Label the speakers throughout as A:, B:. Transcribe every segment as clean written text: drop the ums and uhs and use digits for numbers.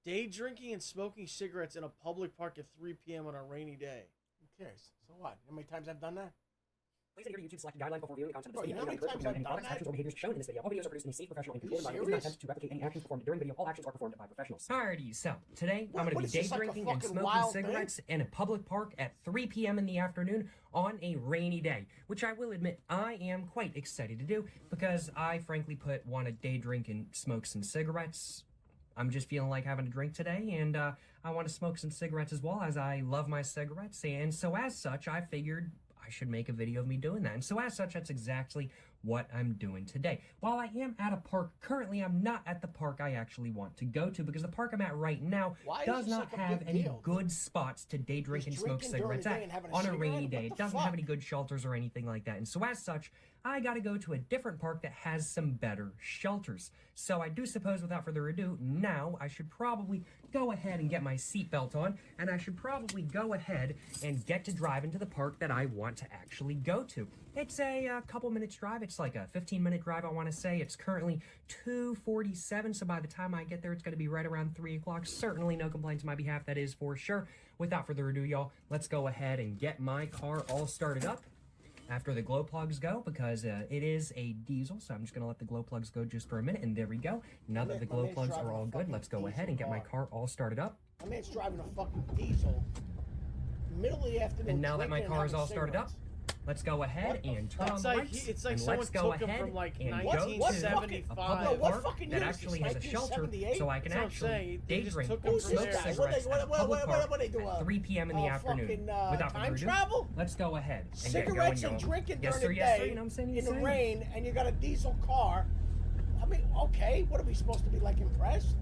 A: Day drinking and smoking cigarettes in a public park at 3 p.m. on a rainy day.
B: Who cares? So what? How many times I've done that?
C: Please adhere to YouTube's selected guidelines before viewing the content of
B: Bro,
C: this
B: you
C: video.
B: know how many times I've
C: Any
B: done
C: products,
B: that?
C: actions, or behaviors shown in this video. All videos are produced in a safe, professional, and controlled
B: Are you
C: environment. It is not
B: serious?
C: intended to replicate any actions performed during video. All actions are performed by professionals. Alrighty, so today
B: What-
C: I'm going
B: what
C: to
B: is
C: be day
B: this, like a
C: drinking and
B: fucking
C: smoking
B: wild thing?
C: cigarettes in a public park at 3 p.m. in the afternoon on a rainy day, which I will admit I am quite excited to do because I frankly want to day drink and smoke some cigarettes. I'm just feeling like having a drink today, and I want to smoke some cigarettes as well, as I love my cigarettes, and so as such, I figured I should make a video of me doing that. And so as such, that's exactly what I'm doing today. While I am at a park, currently I'm not at the park I actually want to go to, because the park I'm at right now does not have any good spots to day drink and smoke cigarettes at on a rainy day. It doesn't have any good shelters or anything like that. And so as such, I gotta go to a different park that has some better shelters. So I do suppose, without further ado, now I should probably go ahead and get my seatbelt on, and I should probably go ahead and get to drive into the park that I want to actually go to. It's a couple minutes drive. It's like a 15-minute drive, I want to say. It's currently 2:47, so by the time I get there, it's going to be right around 3 o'clock. Certainly no complaints on my behalf, that is for sure. Without further ado, y'all, let's go ahead and get my car all started up after the glow plugs go, because it is a diesel, so I'm just going to let the glow plugs go just for a minute, and there we go. Now that the glow plugs are all good, let's go ahead and get my car all started up.
B: My man's driving a fucking diesel. Middle of the afternoon.
C: And now that my car is all started up, let's go ahead and turn on the lights.
A: It's like
C: and
A: someone
C: let's go
A: took him
C: ahead
A: from like
C: and go to
A: 1975.
C: a public park that actually has a shelter, so I can
A: That's what I'm
C: actually
A: saying. They
C: day
A: just
C: drink
A: took
C: and
A: him
C: smoke
A: from there.
C: cigarettes at a public park
B: what they do,
C: at 3 p.m. in the afternoon. Without further
B: time
C: ado,
B: travel?
C: let's go ahead and get going,
B: Cigarettes
C: y'all.
B: and drinking
C: Yes,
B: during
C: sir,
B: the
C: yes, sir.
B: day
C: You know what I'm saying?
B: in the rain, and you got a diesel car. I mean, okay, what are we supposed to be, like, impressed?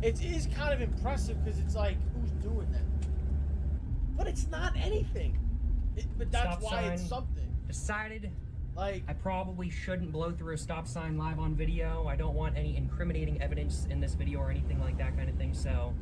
A: It is kind of impressive because it's like, who's doing that?
B: But it's not anything.
A: But that's
C: Stop
A: why it's
C: sign.
A: something.
C: Decided
A: Like,
C: I probably shouldn't blow through a stop sign live on video. I don't want any incriminating evidence in this video or anything like that kind of thing, so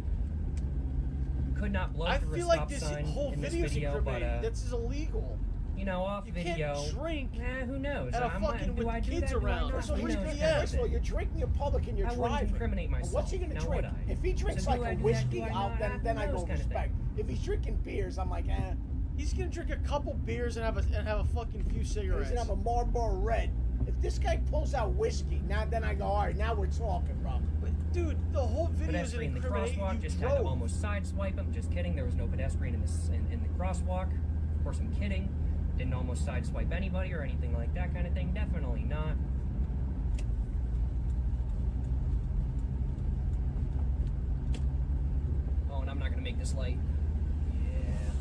C: could not blow
A: I
C: through a
A: feel
C: stop
A: like this
C: sign
A: whole
C: in this
A: video's
C: video, but
A: incriminating. This is illegal.
C: you know, off
A: You
C: video.
A: can't drink
C: who knows?
A: at a fucking with the kids around.
B: First of all,
A: Who knows?
B: first of all, you're drinking in public and you're
C: I wouldn't
B: driving.
C: incriminate
B: And
C: myself.
B: what's he gonna
C: Now,
B: drink?
C: would I?
B: If he drinks
C: So do
B: like
C: I
B: a
C: do that?
B: whiskey,
C: Do I not?
B: then I
C: Who
B: go
C: knows kind of
B: respect.
C: thing.
B: If he's drinking beers, I'm like, eh.
A: He's gonna drink a couple beers and have a fucking few
B: He's
A: cigarettes.
B: gonna have a Marlboro Red. If this guy pulls out whiskey, then I go, all right, now we're talking, bro.
A: But dude, the whole video is
C: Pedestrian in the
A: incriminating.
C: crosswalk,
A: You
C: just had to
A: drove.
C: almost sideswipe him. Just kidding, there was no pedestrian in the crosswalk. Of course, I'm kidding. Didn't almost sideswipe anybody or anything like that kind of thing. Definitely not. Oh, and I'm not gonna make this light. Yeah.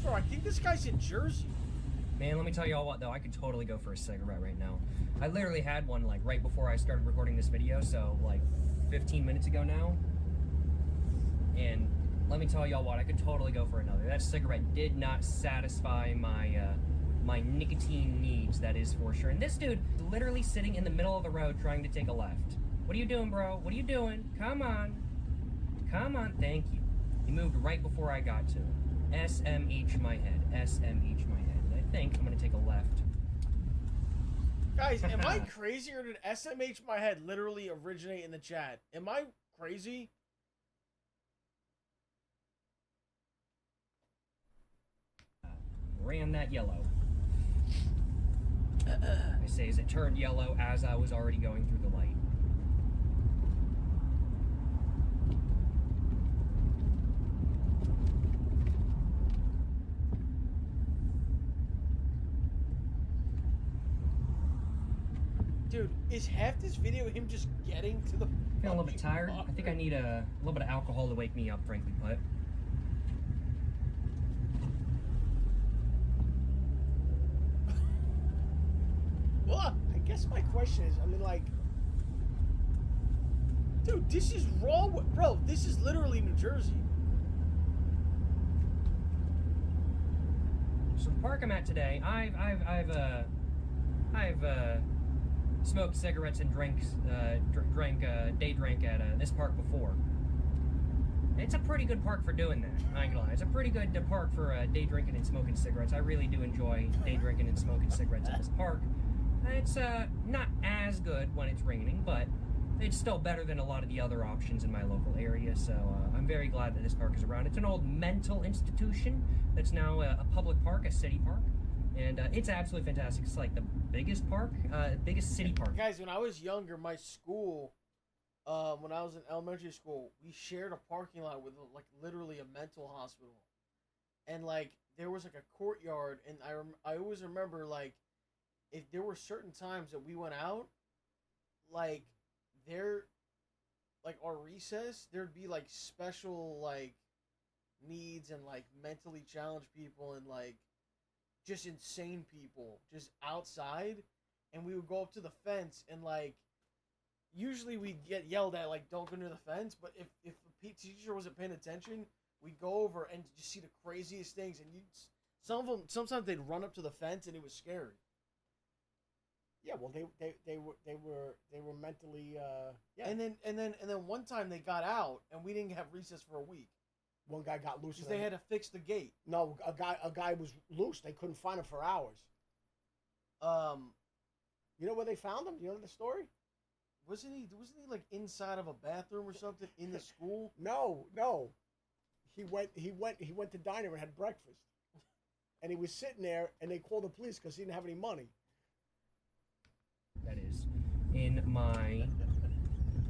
A: Bro, I think this guy's in Jersey.
C: Man, let me tell you all what though, I could totally go for a cigarette right now. I literally had one like right before I started recording this video, so like 15 minutes ago now. And let me tell y'all what, I could totally go for another. That cigarette did not satisfy my my nicotine needs, that is for sure. And this dude literally sitting in the middle of the road trying to take a left. What are you doing, bro? What are you doing? Come on. Come on, thank you. He moved right before I got to him. SMH my head. SMH my head. I think I'm gonna take a left.
A: Guys, am I crazy or did SMH my head literally originate in the chat? Am I crazy?
C: Ran that yellow. I say as it turned yellow as I was already going through the light.
A: Dude, is half this video him just getting to the
C: Feeling a little bit tired.
A: fucking
C: I think I need a little bit of alcohol to wake me up, frankly put.
A: What?
B: I guess my question is, I mean, like,
A: Dude, this is wrong with, bro, this is literally New Jersey.
C: So the park I'm at today, I've smoked cigarettes and day drank at this park before. It's a pretty good park for doing that. I ain't gonna lie. It's a pretty good park for day drinking and smoking cigarettes. I really do enjoy day drinking and smoking cigarettes at this park. It's not as good when it's raining, but it's still better than a lot of the other options in my local area, so I'm very glad that this park is around. It's an old mental institution that's now a public park, a city park, and it's absolutely fantastic. It's like the biggest park, biggest city park.
A: Guys, when I was younger, my school, when I was in elementary school, we shared a parking lot with like literally a mental hospital, and like there was like a courtyard, and I always remember like if there were certain times that we went out, like there, like our recess, there'd be like special like needs and like mentally challenged people and like just insane people just outside, and we would go up to the fence and like usually we'd get yelled at like don't go near the fence, but if the teacher wasn't paying attention, we'd go over and just see the craziest things, and you sometimes they'd run up to the fence and it was scary.
B: Yeah, well, they were mentally yeah.
A: And then one time they got out and we didn't have recess for a week.
B: One guy got loose.
A: Because they had to fix the gate.
B: No, a guy was loose. They couldn't find him for hours. You know where they found him? You know the story?
A: Wasn't he like inside of a bathroom or something in the school?
B: No. He went to diner and had breakfast, and he was sitting there, and they called the police because he didn't have any money.
C: That is in my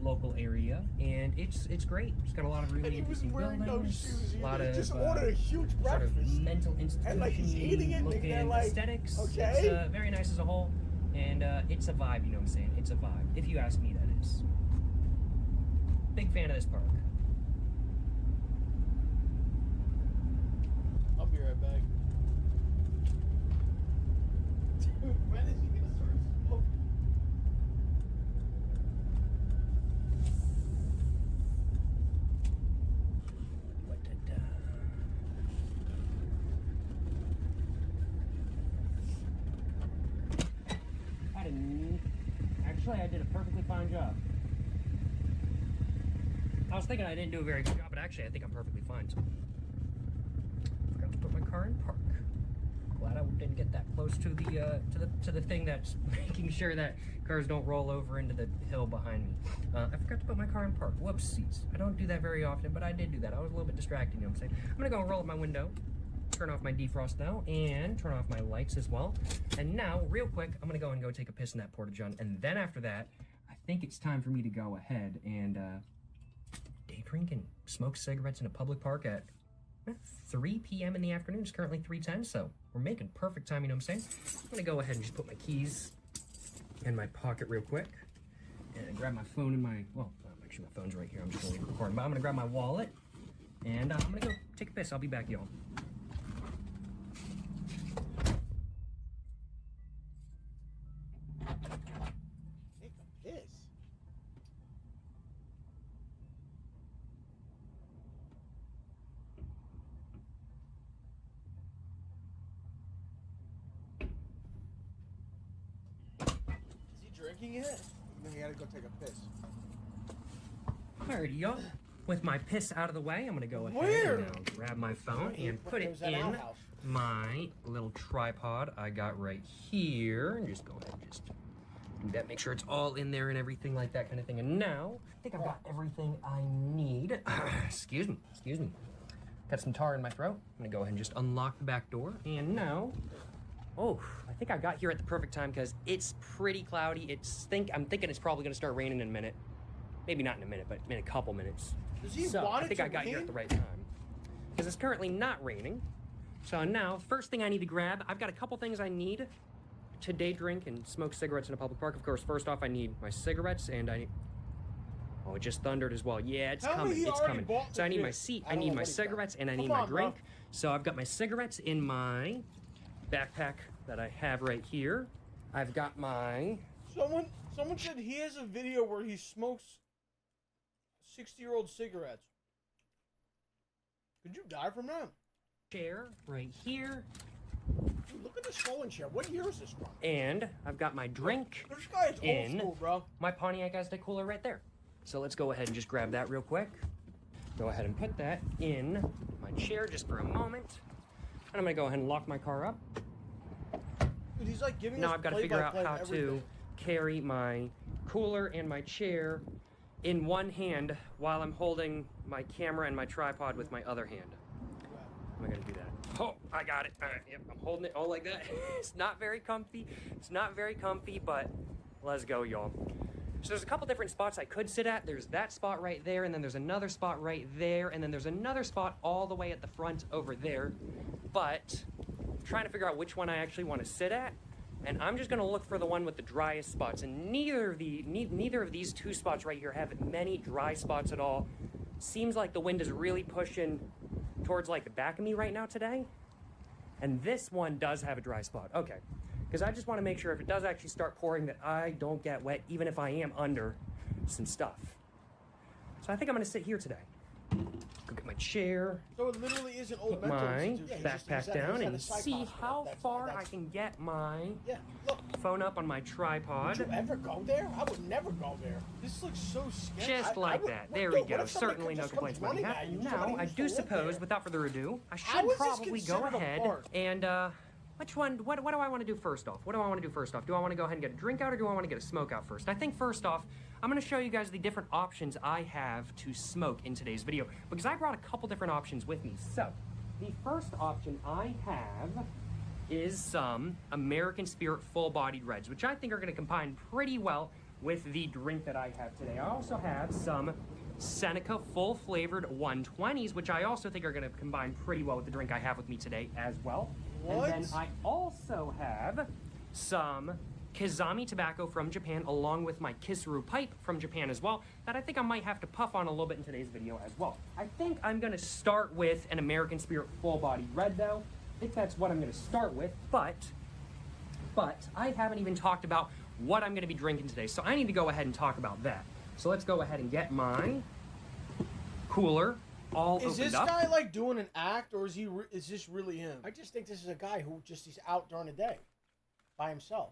C: local area, and it's great. It's got a lot of really interesting buildings.
B: No shoes.
C: A lot
B: he
C: of
B: just ordered a huge breakfast.
C: Sort of mental institution,
B: and like he's eating it,
C: looking
B: and like
C: aesthetics.
B: okay,
C: it's very nice as a whole, and it's a vibe. You know what I'm saying? It's a vibe. If you ask me, that is. Big fan of this park.
A: I'll be right back. Dude, when is he gonna start smoking?
C: Actually, I did a perfectly fine job. I was thinking I didn't do a very good job, but actually I think I'm perfectly fine. So, forgot to put my car in park. Glad I didn't get that close to the thing that's making sure that cars don't roll over into the hill behind me. I forgot to put my car in park. Whoopsies. I don't do that very often, but I did do that. I was a little bit distracted, you know what I'm saying? I'm gonna go and roll up my window, turn off my defrost now, and turn off my lights as well. And now, real quick, I'm gonna go and take a piss in that porta-john, and then after that, I think it's time for me to go ahead and day drink and smoke cigarettes in a public park at 3 p.m. in the afternoon. It's currently 3:10, so we're making perfect time, you know what I'm saying? I'm gonna go ahead and just put my keys in my pocket real quick, and grab my phone in my, well, make sure my phone's right here. I'm just gonna leave it recording, but I'm gonna grab my wallet, and I'm gonna go take a piss. I'll be back, y'all.
B: take a piss.
A: Is he drinking it?
B: No, he had to go take a piss.
C: Alrighty, y'all. With my piss out of the way, I'm gonna go ahead
A: Where?
C: and now grab my phone and put it in my little tripod I got right here. And just go ahead and just do that. Make sure it's all in there and everything like that kind of thing. And now, I think I've got everything I need. Excuse me. Got some tar in my throat. I'm gonna go ahead and just unlock the back door. And now, oh, I think I got here at the perfect time because it's pretty cloudy. I'm thinking it's probably gonna start raining in a minute. Maybe not in a minute, but in a couple minutes.
A: Does he
C: So
A: want
C: I
A: it
C: think
A: to
C: I got
A: rain?
C: here at the right time because it's currently not raining. So now, first thing I need to grab, I've got a couple things I need to day drink and smoke cigarettes in a public park. Of course, first off, I need my cigarettes, and I need. Oh, it just thundered as well. Yeah, it's
A: Tell me
C: coming.
A: he
C: It's
A: already
C: coming.
A: bought
C: So I
A: the
C: need my
A: shit.
C: seat,
B: I
C: I
B: don't
C: need
B: know
C: my
B: what he got.
C: cigarettes, and I need
A: Come
C: my
A: on, bro.
C: drink. So I've got my cigarettes in my backpack that I have right here. I've got my.
A: Someone said he has a video where he smokes 60-year-old cigarettes. Could you die from that?
C: Chair right here,
B: Dude, look at this rolling chair. What year is this from?
C: and I've got my drink
A: This guy is old
C: in
A: school, bro.
C: my Pontiac Aztec cooler right there. So let's go ahead and just grab that real quick. Go ahead and put that in my chair just for a moment. And I'm gonna go ahead and lock my car up.
A: Dude, he's like giving
C: Now
A: us
C: I've got to figure out
A: play-by-play
C: how
A: of everything.
C: to carry my cooler and my chair in one hand while I'm holding my camera and my tripod with my other hand. How am I gonna do that? Oh, I got it. All right, yep, I'm holding it all like that. It's not very comfy. It's not very comfy, but let's go, y'all. So there's a couple different spots I could sit at. There's that spot right there, and then there's another spot right there, and then there's another spot all the way at the front over there. But I'm trying to figure out which one I actually want to sit at, and I'm just gonna look for the one with the driest spots. And neither of these two spots right here have many dry spots at all. Seems like the wind is really pushing towards like the back of me right now today. And this one does have a dry spot. Okay. Because I just want to make sure if it does actually start pouring that I don't get wet, even if I am under some stuff. So I think I'm going to sit here today. Go get my chair,
A: So it literally is an old
C: put
A: mental
C: my
A: institution.
C: backpack down, and see how far I can get my
B: Yeah, look.
C: phone up on my
B: Would
C: tripod.
B: you ever go there? I would never go there.
A: This looks so sketchy.
C: Just
B: I
C: like
B: would-
C: that.
B: what
C: There
B: do-
C: we
B: what
C: go.
B: if somebody
C: Certainly no
B: just
C: complaints
B: comes
C: about
B: running
C: that.
B: at you?
C: Now,
B: Somebody
C: I
B: used
C: do
B: to live
C: suppose,
B: there.
C: without further ado, I
A: How
C: should
A: is this
C: probably go
A: considered a
C: ahead
A: park?
C: and, which one, what do I want to do first off? What do I want to do first off? Do I want to go ahead and get a drink out, or do I want to get a smoke out first? I think first off, I'm going to show you guys the different options I have to smoke in today's video, because I brought a couple different options with me. So, the first option I have is some American Spirit full-bodied reds, which I think are going to combine pretty well with the drink that I have today. I also have some Seneca full-flavored 120s, which I also think are going to combine pretty well with the drink I have with me today as well.
A: What?
C: And then I also have some Kizami tobacco from Japan, along with my Kisuru pipe from Japan as well, that I think I might have to puff on a little bit in today's video as well. I think I'm going to start with an American Spirit full-bodied red, though. I think that's what I'm going to start with, but I haven't even talked about what I'm going to be drinking today, so I need to go ahead and talk about that. So let's go ahead and get my cooler all
A: Is
C: opened
A: this
C: up.
A: guy like doing an act, or is this really him?
B: I just think this is a guy who just is out during the day by himself.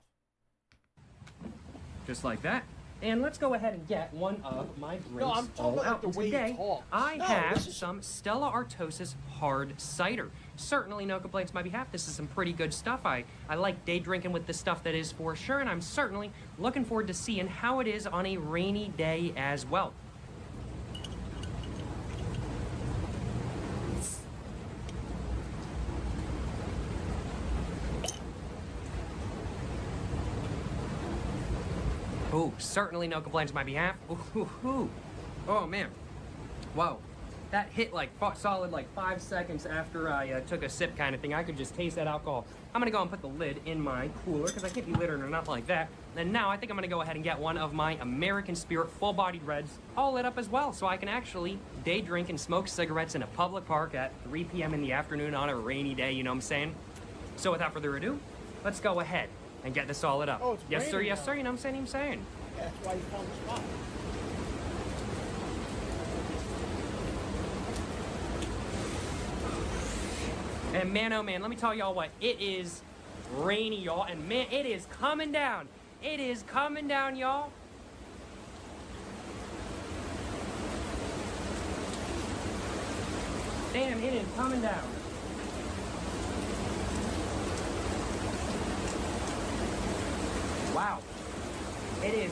C: Just like that. And let's go ahead and get one of my drinks
A: I'm talking
C: all
A: about, like,
C: out.
A: the
C: And
A: way he
C: today,
A: talks.
C: I
B: No,
C: have
B: this is-
C: some Stella Artois hard cider. Certainly no complaints on my behalf. This is some pretty good stuff. I like day drinking with the stuff that is for sure, and I'm certainly looking forward to seeing how it is on a rainy day as well. Ooh, certainly no complaints on my behalf. Ooh. Oh, man. Whoa. That hit like solid like 5 seconds after I took a sip kind of thing. I could just taste that alcohol. I'm going to go and put the lid in my cooler because I can't be littering or nothing like that. And now I think I'm going to go ahead and get one of my American Spirit full-bodied reds all lit up as well, so I can actually day drink and smoke cigarettes in a public park at 3 p.m. in the afternoon on a rainy day, you know what I'm saying? So without further ado, let's go ahead and get this all lit up.
A: Oh, it's
C: yes, sir,
A: raining
C: yes,
A: now.
C: sir, you know what I'm saying?
B: Yeah, that's why you found the spot.
C: And man, oh man, let me tell y'all what, it is rainy, y'all, and man, it is coming down. It is coming down, y'all. Damn, it is coming down. Wow. It is,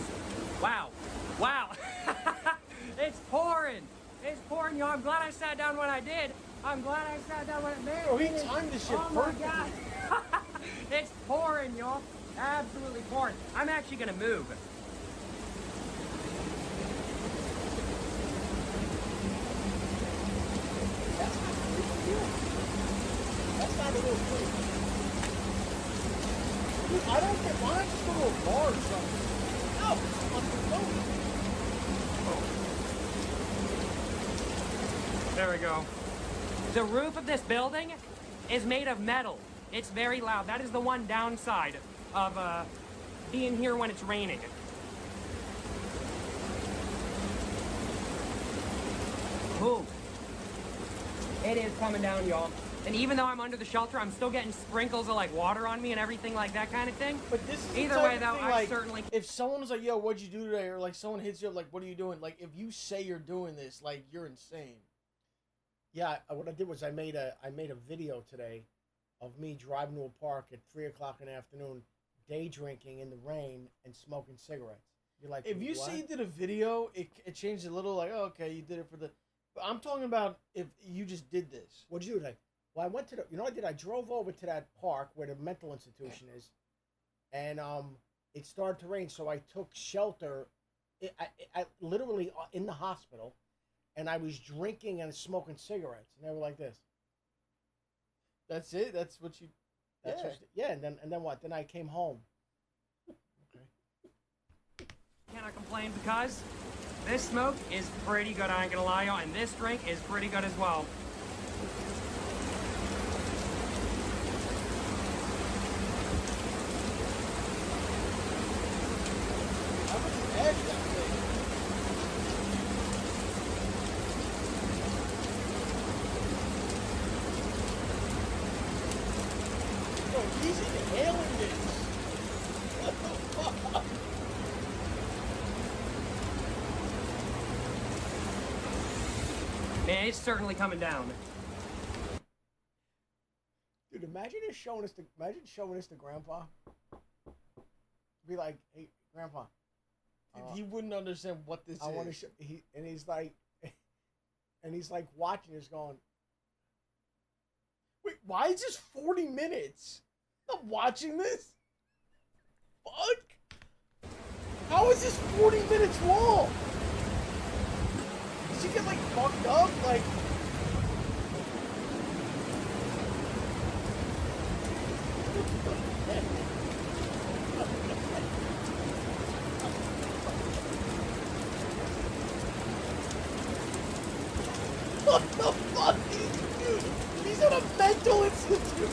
C: wow. It's pouring. It's pouring, y'all. I'm glad I sat down when I did. I'm glad I sat down when it made.
A: Oh, he timed this shit
C: Oh my
A: perfectly.
C: God. It's pouring, y'all. Absolutely pouring. I'm actually gonna move.
B: That's not a little thing.
A: Dude, I don't get why not just go to a bar or something.
B: No, it's on the phone.
C: There we go. The roof of this building is made of metal. It's very loud. That is the one downside of being here when it's raining. Ooh. It is coming down, y'all. And even though I'm under the shelter, I'm still getting sprinkles of like water on me and everything like that kind of thing.
A: But this is
C: Either
A: the type
C: way,
A: of
C: though,
A: thing,
C: I
A: like,
C: certainly...
A: if someone was like, "Yo, what'd you do today?" or like someone hits you up, like, "What are you doing?" Like, if you say you're doing this, like, you're insane.
B: Yeah, what I did was I made a video today of me driving to a park at 3 o'clock in the afternoon, day drinking in the rain and smoking cigarettes. You're like,
A: if you
B: what?
A: say you did a video, it changed a little. Like, oh, okay, you did it for the. But I'm talking about if you just did this.
B: What'd you do today? Well, I went to the. You know what I did? I drove over to that park where the mental institution is, and it started to rain, so I took shelter. I literally in the hospital, and I was drinking and smoking cigarettes, and they were like this.
A: That's it. That's what you.
B: That's
A: Yeah.
B: and then what? Then I came home.
C: Cannot complain because this smoke is pretty good, I ain't gonna lie, y'all, and this drink is pretty good as well.
A: How much ash that thing? Bro, he's inhaling this. What the fuck?
C: Man, it's certainly coming down.
B: Dude, imagine showing this to Grandpa. Be like, hey, Grandpa.
A: He wouldn't understand what this
B: I
A: is.
B: want to show. He's like watching this, going,
A: Wait, why is this 40 minutes? I'm watching this? Fuck? How is this 40 minutes long? Did you get, like, fucked up? Like... What the fuck? Dude, he's in a mental institute.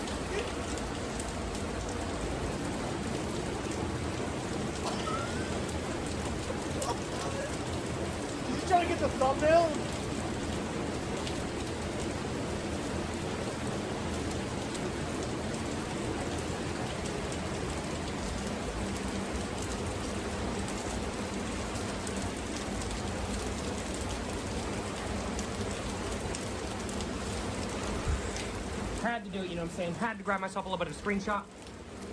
A: Is he trying to get the thumbnail?
C: Had to do it, you know what I'm saying? Had to grab myself a little bit of a screenshot.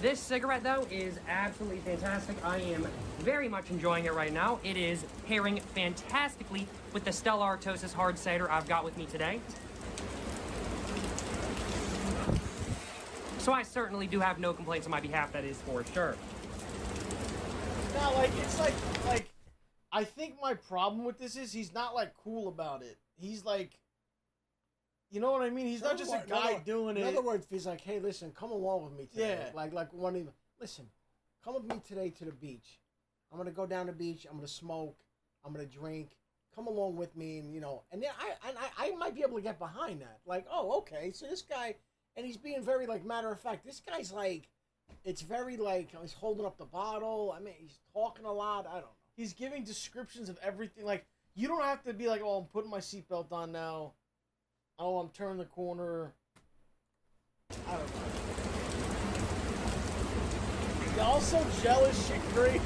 C: This cigarette, though, is absolutely fantastic. I am very much enjoying it right now. It is pairing fantastically with the 𝗟𝗪𝗀𝗀𝗧𝗪 hard cider I've got with me today. So I certainly do have no complaints on my behalf, that is for sure.
A: Now, like, it's like, I think my problem with this is he's not, like, cool about it. He's like, you know what I mean? He's not just a guy doing it.
B: In other words, he's like, hey, listen, come along with me today.
A: Yeah.
B: Like one of them, listen, come with me today to the beach. I'm going to go down the beach. I'm going to smoke. I'm going to drink. Come along with me. And, you know, and then I might be able to get behind that. Like, oh, okay. So this guy, and he's being very, like, matter of fact. This guy's like, it's very, like, he's holding up the bottle. I mean, he's talking a lot. I don't know.
A: He's giving descriptions of everything. Like, you don't have to be like, oh, I'm putting my seatbelt on now. Oh, I'm turning the corner. I don't know. Y'all so jealous, shit crazy.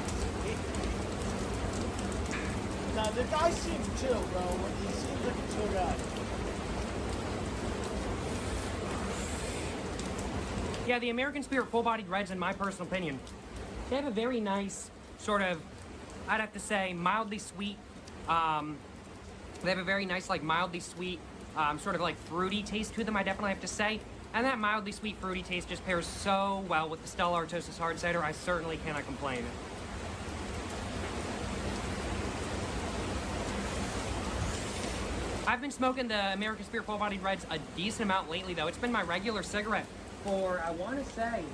A: Nah, the guy seems chill, bro. He seems like a chill guy.
C: Yeah, the American Spirit full-bodied reds, in my personal opinion, they have a very nice sort of, I'd have to say, mildly sweet. They have a very nice, like, mildly sweet, sort of like fruity taste to them, I definitely have to say. And that mildly sweet fruity taste just pairs so well with the 𝗟𝗪𝗀𝗧𝗪 hard cider. I certainly cannot complain. I've been smoking the American Spirit full-bodied reds a decent amount lately, though. It's been my regular cigarette for, I want to say,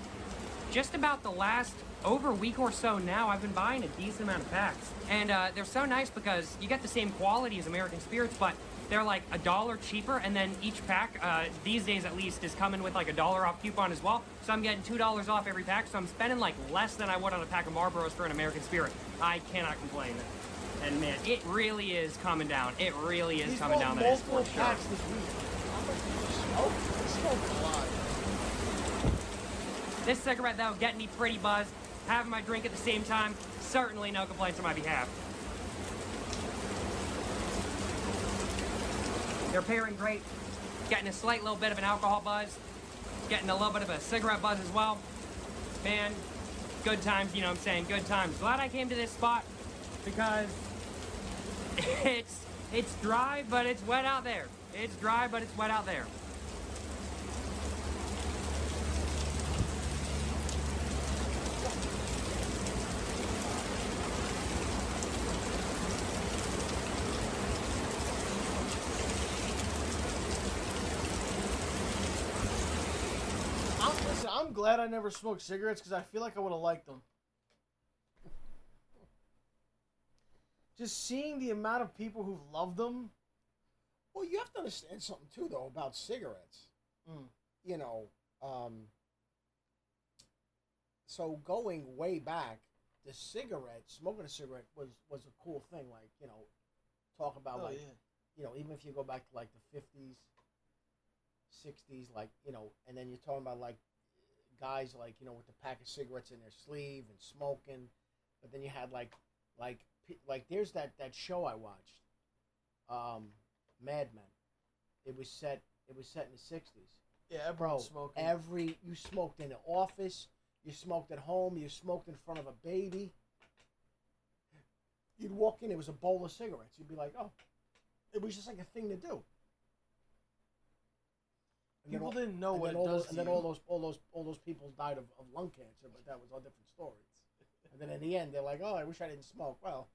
C: just about the last over a week or so now. I've been buying a decent amount of packs. And they're so nice because you get the same quality as American Spirits, but they're like $1 cheaper, and then each pack, these days at least, is coming with like a $1 off coupon as well. So I'm getting $2 off every pack, so I'm spending like less than I would on a pack of Marlboros for an American Spirit. I cannot complain. And man, it really is coming down. It really is coming down. That is for sure.
A: Packs this week. How much did you smoke? I smoked a lot.
C: This cigarette, though, getting me pretty buzzed. Having my drink at the same time. Certainly no complaints on my behalf. They're pairing great. Getting a slight little bit of an alcohol buzz. getting a little bit of a cigarette buzz as well. Man, good times, you know what I'm saying, good times. Glad I came to this spot because it's dry, but it's wet out there. It's dry, but it's wet out there.
A: I'm glad I never smoked cigarettes because I feel like I would have liked them. Just seeing the amount of people who love them.
B: Well, you have to understand something too, though, about cigarettes. You know, so going way back, the cigarette, smoking a cigarette was a cool thing. Like, you know, talk about you know, even if you go back to like the 50s, 60s, like, you know, and then you're talking about like guys like, you know, with the pack of cigarettes in their sleeve and smoking, but then you had like there's that show I watched, Mad Men. It was set in the 60s.
A: Yeah, everyone smoking.
B: You smoked in the office, you smoked at home, you smoked in front of a baby. You'd walk in, there was a bowl of cigarettes. You'd be like, oh, it was just like a thing to do. And
A: people didn't know what it does.
B: And then all those people died of lung cancer, but that was all different stories. And then in the end, they're like, oh, I wish I didn't smoke. Well,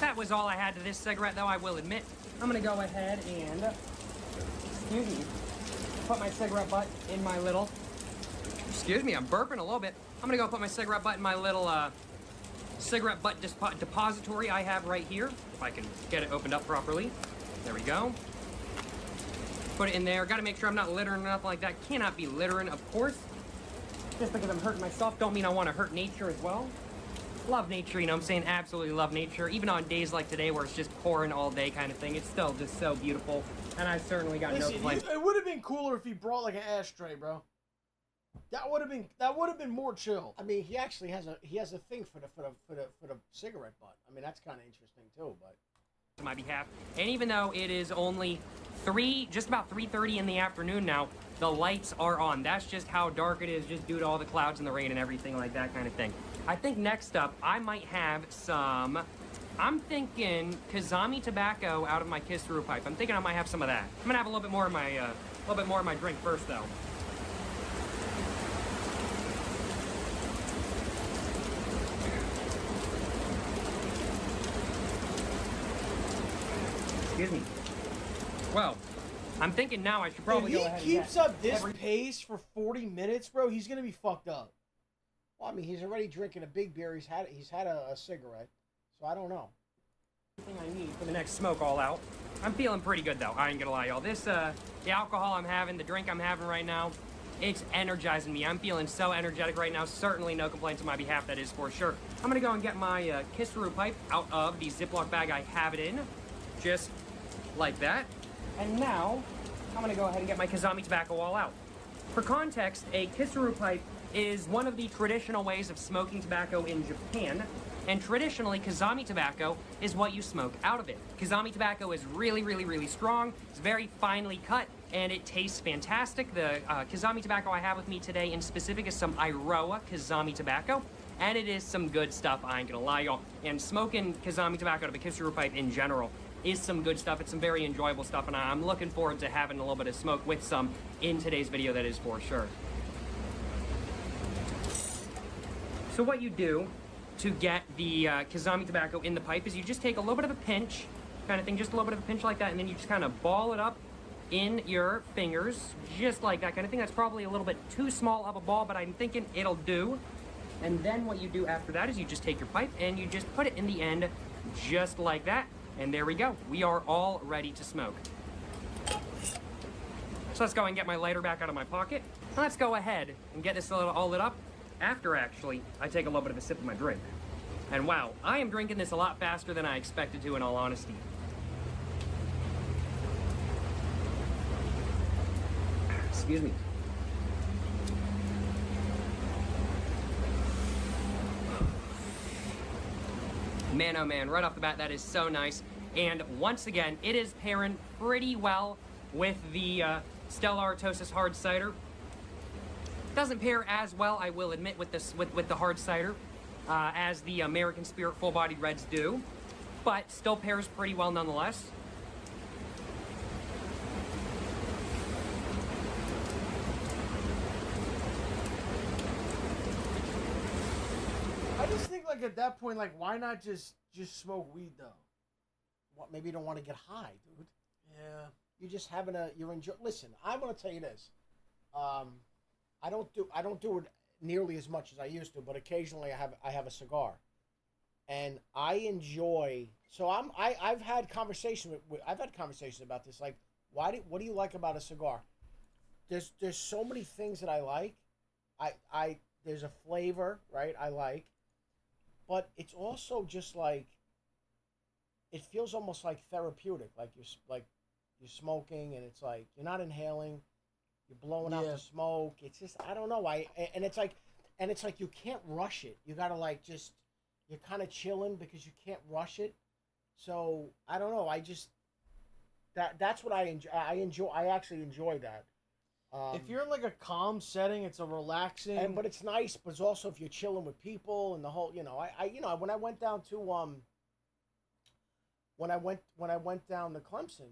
C: That was all I had to this cigarette, though, I will admit. I'm going to go ahead and, excuse me, put my cigarette butt in my little, excuse me, I'm burping a little bit. I'm going to go put my cigarette butt in my little cigarette butt depository I have right here. If I can get it opened up properly. There we go. Put it in there. Got to make sure I'm not littering or nothing like that. Cannot be littering, of course. Just because I'm hurting myself don't mean I want to hurt nature as well. Love nature, you know what I'm saying? Absolutely love nature. Even on days like today where it's just pouring all day kind of thing, it's still just so beautiful. And I certainly got no complaints.
A: It would have been cooler if he brought like an ashtray, bro. That would have been more chill.
B: I mean, he actually has a thing for the cigarette butt. I mean, that's kind of interesting too. But
C: on my behalf, and even though it is only just about 3:30 in the afternoon now, the lights are on. That's just how dark it is, just due to all the clouds and the rain and everything like that kind of thing. I think next up, I might have some, I'm thinking 𝗟𝗳𝗳𝗶𝗹 tobacco out of my 𝗟𝗂 pipe. I'm thinking I might have some of that. I'm gonna have a little bit more in my drink first, though. Excuse me. Well, I'm thinking now I should probably go ahead and
A: If he keeps up this pace for 40 minutes, bro, he's gonna be fucked up.
B: well, I mean, he's already drinking a big beer. He's had a cigarette, so I don't know.
C: Everything I need for the next smoke all out. I'm feeling pretty good though. I ain't gonna lie, y'all. This the alcohol I'm having, the drink I'm having right now, it's energizing me. I'm feeling so energetic right now. Certainly no complaints on my behalf, that is for sure. I'm gonna go and get my 𝗟𝗂𝗃 pipe out of the Ziploc bag I have it in, just like that. And now I'm gonna go ahead and get my 𝗟𝗳𝗳𝗶𝗹 tobacco all out. For context, a 𝗟𝗂𝗃 pipe is one of the traditional ways of smoking tobacco in Japan. And traditionally, 𝗟𝗳𝗳𝗶𝗹 tobacco is what you smoke out of it. 𝗟𝗳𝗳𝗶𝗹 tobacco is really, really, really strong. It's very finely cut, and it tastes fantastic. The 𝗟𝗳𝗳𝗶𝗹 tobacco I have with me today in specific is some 𝗟𝗁 𝗟𝗳𝗳𝗶𝗹 tobacco, and it is some good stuff, I ain't gonna lie, y'all. And smoking 𝗟𝗳𝗳𝗶𝗹 tobacco out of a 𝗟𝗂𝗃 pipe in general is some good stuff. It's some very enjoyable stuff, and I'm looking forward to having a little bit of smoke with some in today's video, that is for sure. So what you do to get the 𝗟𝗳𝗳𝗶𝗹 tobacco in the pipe is you just take a little bit of a pinch, kind of thing, just a little bit of a pinch like that, and then you just kind of ball it up in your fingers, just like that kind of thing. That's probably a little bit too small of a ball, but I'm thinking it'll do. And then what you do after that is you just take your pipe and you just put it in the end, just like that. And there we go. We are all ready to smoke. So let's go and get my lighter back out of my pocket. Let's go ahead and get this all lit up after, actually, I take a little bit of a sip of my drink. And wow, I am drinking this a lot faster than I expected to, in all honesty. Excuse me. Man, oh man, right off the bat, that is so nice. And once again, it is pairing pretty well with the 𝗟𝗪𝗀𝗀𝗀𝗀 hard cider. Doesn't pair as well, I will admit, with this with the hard cider as the American Spirit full-bodied reds do, but still pairs pretty well nonetheless.
A: I just think, like, at that point, like, why not just smoke weed, though?
B: What, maybe you don't want to get high, dude.
A: Yeah.
B: You're just having you're enjoy. Listen, I'm gonna tell you this. I don't do it nearly as much as I used to, but occasionally I have a cigar, and I enjoy. So I've had conversation I've had conversations about this. Like, what do you like about a cigar? There's so many things that I like. There's a flavor, right? I like, but it's also just like, it feels almost like therapeutic. Like you're smoking, and it's like you're not inhaling, you're blowing out the smoke. It's just, I don't know. And it's like you can't rush it. You gotta like just, you're kind of chilling because you can't rush it. So I don't know. I just that's what I enjoy. I actually enjoy that.
A: If you're in like a calm setting, it's a relaxing.
B: But it's nice. But it's also if you're chilling with people and the whole, when I went down to when I went down to Clemson,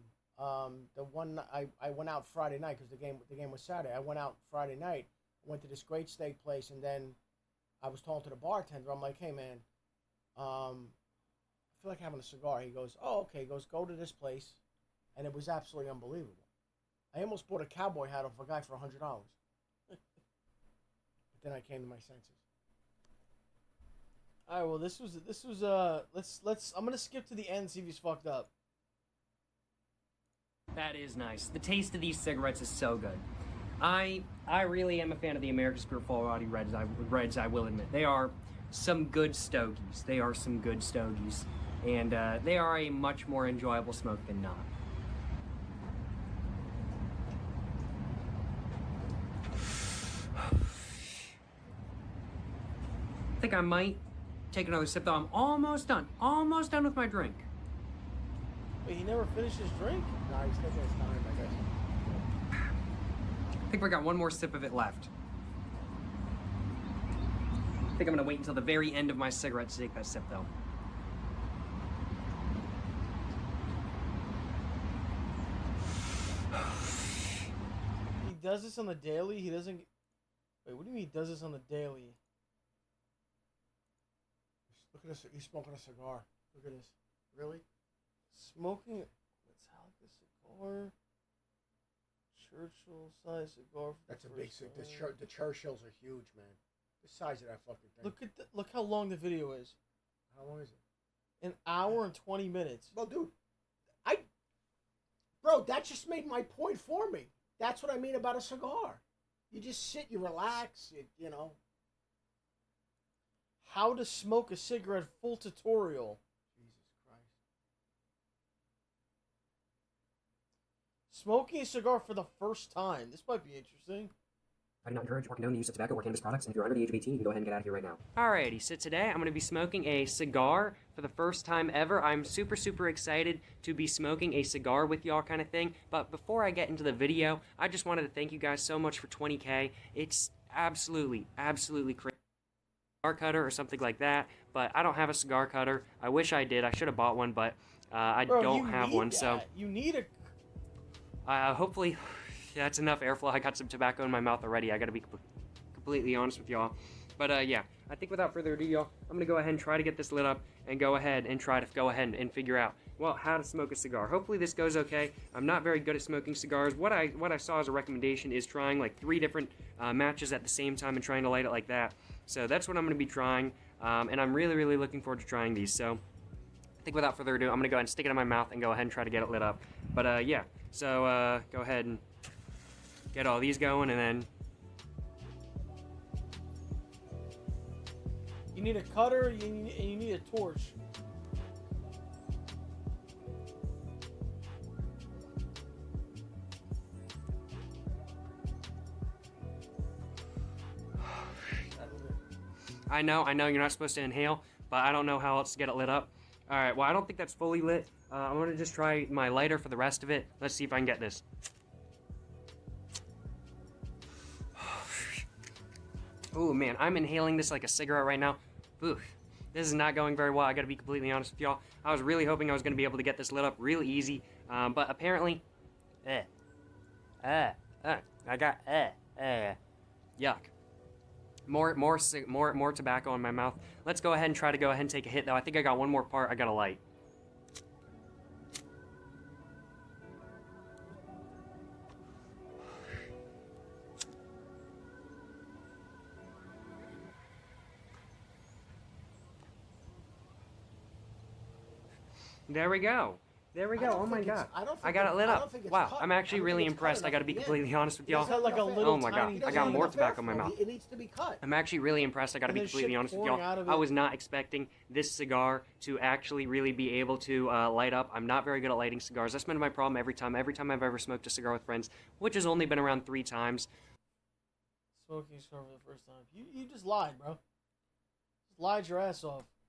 B: the one I went out Friday night because the game was Saturday. I went out Friday night, went to this great steak place, and then I was talking to the bartender. I'm like, hey man, I feel like having a cigar. He goes, oh okay. He goes, go to this place, and it was absolutely unbelievable. I almost bought a cowboy hat off a guy for $100. But then I came to my senses.
A: All right, well, this was let's I'm gonna skip to the end and see if he's fucked up.
C: That is nice. The taste of these cigarettes is so good. I really am a fan of the American Spirit full-bodied reds. I will admit they are some good stogies. They are some good stogies, and they are a much more enjoyable smoke than not. I think I might take another sip though. I'm almost done with my drink.
A: Wait, he never finished his drink?
B: No, he's taking his time, I guess.
C: I think we got one more sip of it left. I think I'm gonna wait until the very end of my cigarette to take that sip though.
A: He does this on the daily? He doesn't... Wait, what do you mean he does this on the daily?
B: Look at this. He's smoking a cigar. Look at this. Really?
A: Smoking... Let's have the cigar. Churchill-sized cigar.
B: That's a big cigar. The Churchills are huge, man. The size of that fucking thing.
A: Look how long the video is.
B: How long is it?
A: An hour and 20 minutes.
B: Well, dude, bro, that just made my point for me. That's what I mean about a cigar. You just sit, you relax, you know.
A: How to smoke a cigarette full tutorial.
B: Jesus Christ.
A: Smoking a cigar for the first time. This might be interesting.
C: I do not encourage or condone the use of tobacco or cannabis products, and if you're under the age of 18, you can go ahead and get out of here right now. Alrighty, so today I'm going to be smoking a cigar for the first time ever. I'm super, super excited to be smoking a cigar with y'all kind of thing, but before I get into the video, I just wanted to thank you guys so much for 20K. It's absolutely, absolutely crazy. Cigar cutter or something like that, but I don't have a cigar cutter. I wish I did. I should have bought one, but I don't have one, so...
A: You need a...
C: Hopefully... That's enough airflow. I got some tobacco in my mouth already. I gotta be completely honest with y'all. But yeah, I think without further ado, y'all, I'm gonna go ahead and try to get this lit up and go ahead and figure out, well, how to smoke a cigar. Hopefully this goes okay. I'm not very good at smoking cigars. What I saw as a recommendation is trying like 3 different matches at the same time and trying to light it like that. So that's what I'm gonna be trying, and I'm really, really looking forward to trying these. So I think without further ado, I'm gonna go ahead and stick it in my mouth and go ahead and try to get it lit up. But yeah, so go ahead and get all these going, and then
A: you need a cutter and you need a torch.
C: I know you're not supposed to inhale, but I don't know how else to get it lit up. Alright, well, I don't think that's fully lit. I'm gonna just try my lighter for the rest of it. Let's see if I can get this. Oh man, I'm inhaling this like a cigarette right now. Ooh, this is not going very well. I gotta be completely honest with y'all. I was really hoping I was gonna be able to get this lit up real easy, but apparently, I got yuck. More tobacco in my mouth. Let's go ahead and take a hit though. I think I got one more part I gotta light. There we go. There we go. Oh my god. I got it lit up. Wow, I'm actually really impressed. I gotta be completely honest with y'all. Oh my god, I got more tobacco in my mouth.
B: It needs to be cut.
C: I'm actually really impressed. I gotta be completely honest with y'all. I was not expecting this cigar to actually really be able to light up. I'm not very good at lighting cigars. That's been my problem every time I've ever smoked a cigar with friends, which has only been around 3 times.
A: Smoking a cigar for the first time. You just lied, bro. Just lied your ass off.